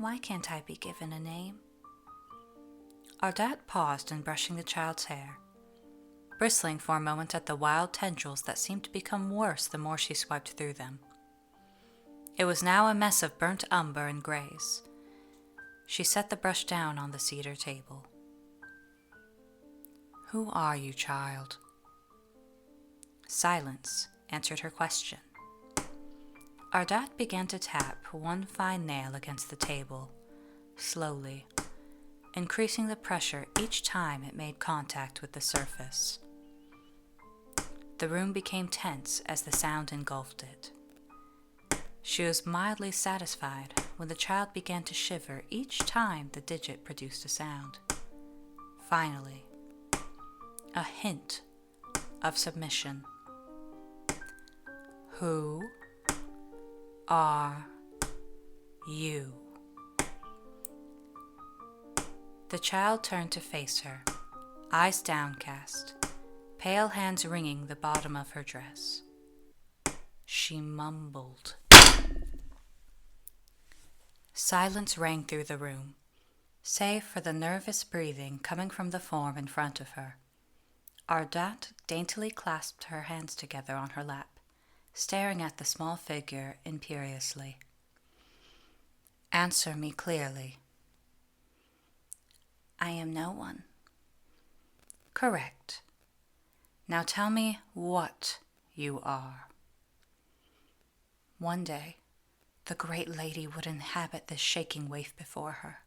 Why can't I be given a name? Ardat paused in brushing the child's hair, bristling for a moment at the wild tendrils that seemed to become worse the more she swiped through them. It was now a mess of burnt umber and grays. She set the brush down on the cedar table. Who are you, child? Silence answered her question. Ardat began to tap one fine nail against the table, slowly, increasing the pressure each time it made contact with the surface. The room became tense as the sound engulfed it. She was mildly satisfied when the child began to shiver each time the digit produced a sound. Finally, a hint of submission. Who are you? The child turned to face her, eyes downcast, pale hands wringing the bottom of her dress. She mumbled. Silence rang through the room, save for the nervous breathing coming from the form in front of her. Ardat daintily clasped her hands together on her lap, staring at the small figure imperiously. Answer me clearly. I am no one. Correct. Now tell me what you are. One day, the great lady would inhabit this shaking waif before her.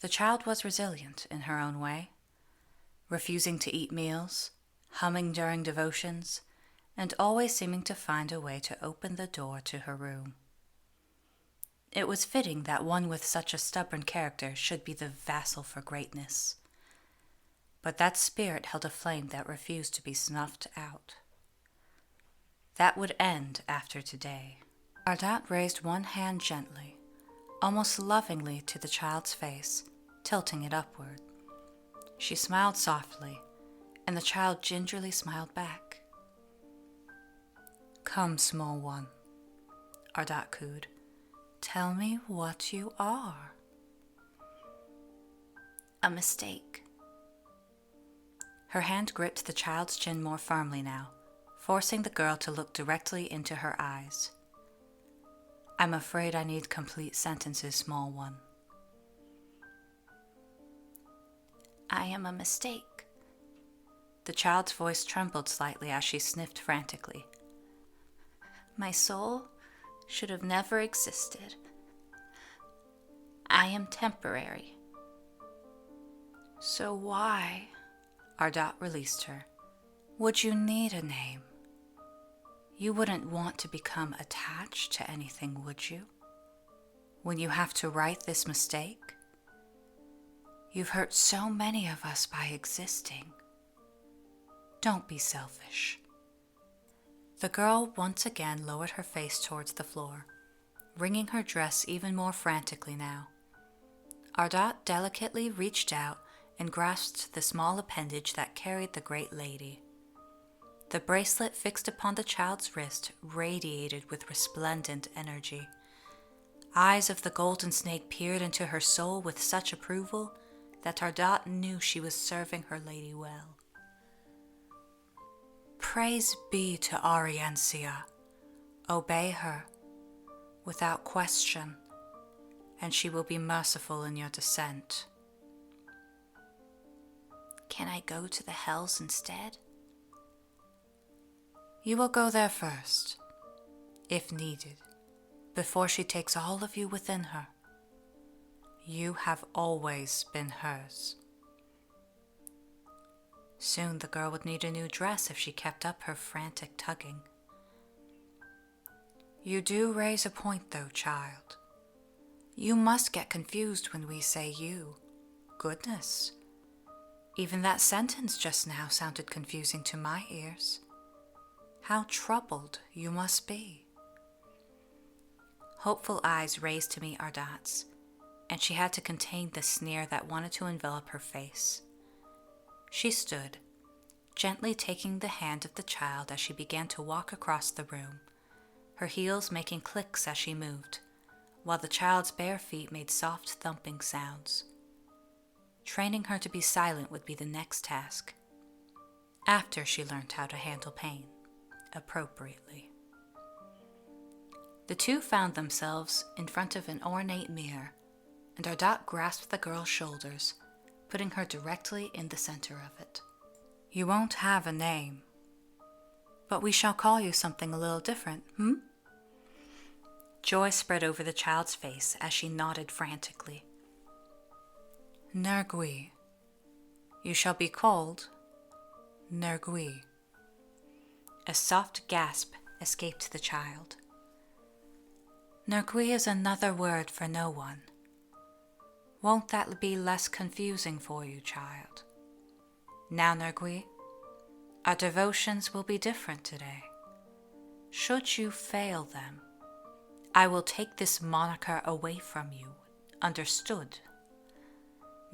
The child was resilient in her own way, refusing to eat meals, humming during devotions, and always seeming to find a way to open the door to her room. It was fitting that one with such a stubborn character should be the vassal for greatness. But that spirit held a flame that refused to be snuffed out. That would end after today. Ardat raised one hand gently, almost lovingly to the child's face, tilting it upward. She smiled softly, and the child gingerly smiled back. Come, small one, Ardat cooed. Tell me what you are. A mistake. Her hand gripped the child's chin more firmly now, forcing the girl to look directly into her eyes. I'm afraid I need complete sentences, small one. I am a mistake. The child's voice trembled slightly as she sniffed frantically. My soul should have never existed. I am temporary. So why, Ardat released her, would you need a name? You wouldn't want to become attached to anything, would you? When you have to write this mistake? You've hurt so many of us by existing. Don't be selfish. The girl once again lowered her face towards the floor, wringing her dress even more frantically now. Ardat delicately reached out and grasped the small appendage that carried the great lady. The bracelet fixed upon the child's wrist radiated with resplendent energy. Eyes of the golden snake peered into her soul with such approval that Ardat knew she was serving her lady well. Praise be to Ariencia. Obey her, without question, and she will be merciful in your descent. Can I go to the hells instead? You will go there first, if needed, before she takes all of you within her. You have always been hers. Soon the girl would need a new dress if she kept up her frantic tugging. You do raise a point, though, child. You must get confused when we say you. Goodness. Even that sentence just now sounded confusing to my ears. How troubled you must be. Hopeful eyes raised to meet Ardat's, and she had to contain the sneer that wanted to envelop her face. She stood, gently taking the hand of the child as she began to walk across the room, her heels making clicks as she moved, while the child's bare feet made soft thumping sounds. Training her to be silent would be the next task, after she learned how to handle pain appropriately. The two found themselves in front of an ornate mirror, and Ardat grasped the girl's shoulders, putting her directly in the center of it. You won't have a name, but we shall call you something a little different, Joy spread over the child's face as she nodded frantically. Nergüi. You shall be called Nergüi. A soft gasp escaped the child. Nergüi is another word for no one. Won't that be less confusing for you, child? Now, Nergüi, our devotions will be different today. Should you fail them, I will take this moniker away from you. Understood?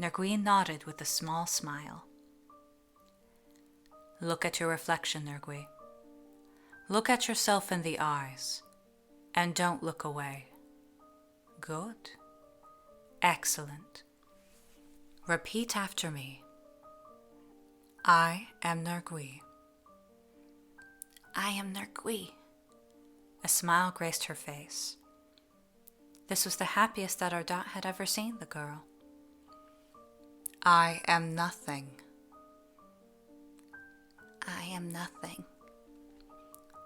Nergüi nodded with a small smile. Look at your reflection, Nergüi. Look at yourself in the eyes, and don't look away. Good. Excellent. Repeat after me. I am Nergüi. I am Nergüi. A smile graced her face. This was the happiest that Ardat had ever seen the girl. I am nothing. I am nothing.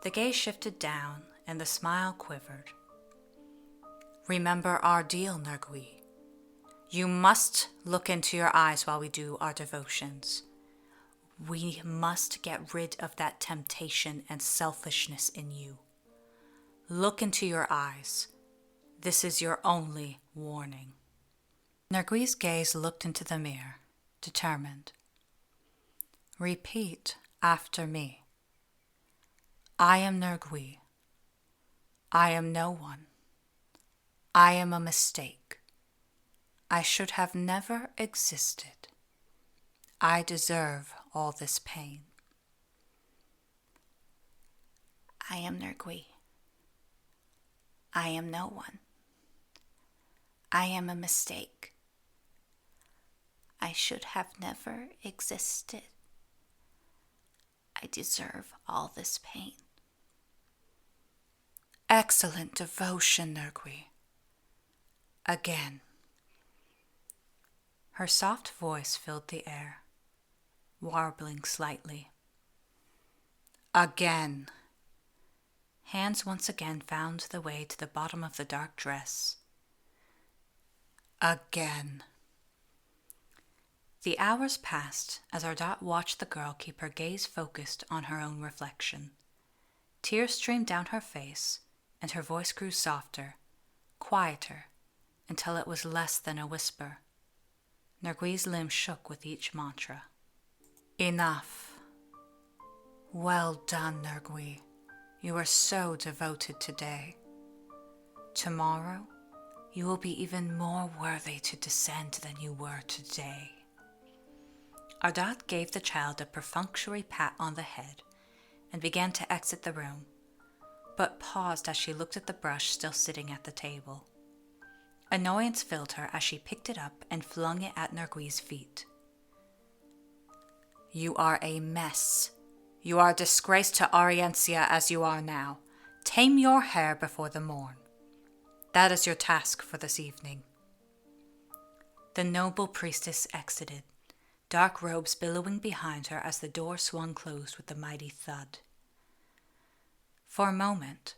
The gaze shifted down and the smile quivered. Remember our deal, Nergüi. You must look into your eyes while we do our devotions. We must get rid of that temptation and selfishness in you. Look into your eyes. This is your only warning. Nergüi's gaze looked into the mirror, determined. Repeat after me. I am Nergüi. I am no one. I am a mistake. I should have never existed. I deserve all this pain. I am Nergüi. I am no one. I am a mistake. I should have never existed. I deserve all this pain. Excellent devotion, Nergüi. Again. Her soft voice filled the air, warbling slightly. Again. Hands once again found the way to the bottom of the dark dress. Again. The hours passed as Ardat watched the girl keep her gaze focused on her own reflection. Tears streamed down her face, and her voice grew softer, quieter, until it was less than a whisper. Nergüi's limbs shook with each mantra. Enough. Well done, Nergüi. You are so devoted today. Tomorrow, you will be even more worthy to descend than you were today. Ardat gave the child a perfunctory pat on the head and began to exit the room, but paused as she looked at the brush still sitting at the table. Annoyance filled her as she picked it up and flung it at Nergüi's feet. You are a mess. You are a disgrace to Ariencia as you are now. Tame your hair before the morn. That is your task for this evening. The noble priestess exited, dark robes billowing behind her as the door swung closed with a mighty thud. For a moment,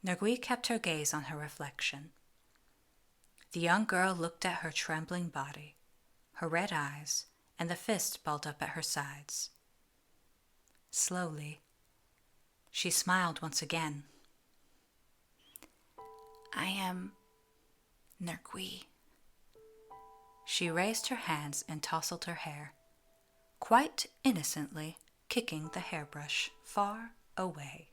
Nergüi kept her gaze on her reflection. The young girl looked at her trembling body, her red eyes, and the fist balled up at her sides. Slowly, she smiled once again. I am Nergüi. She raised her hands and tousled her hair, quite innocently kicking the hairbrush far away.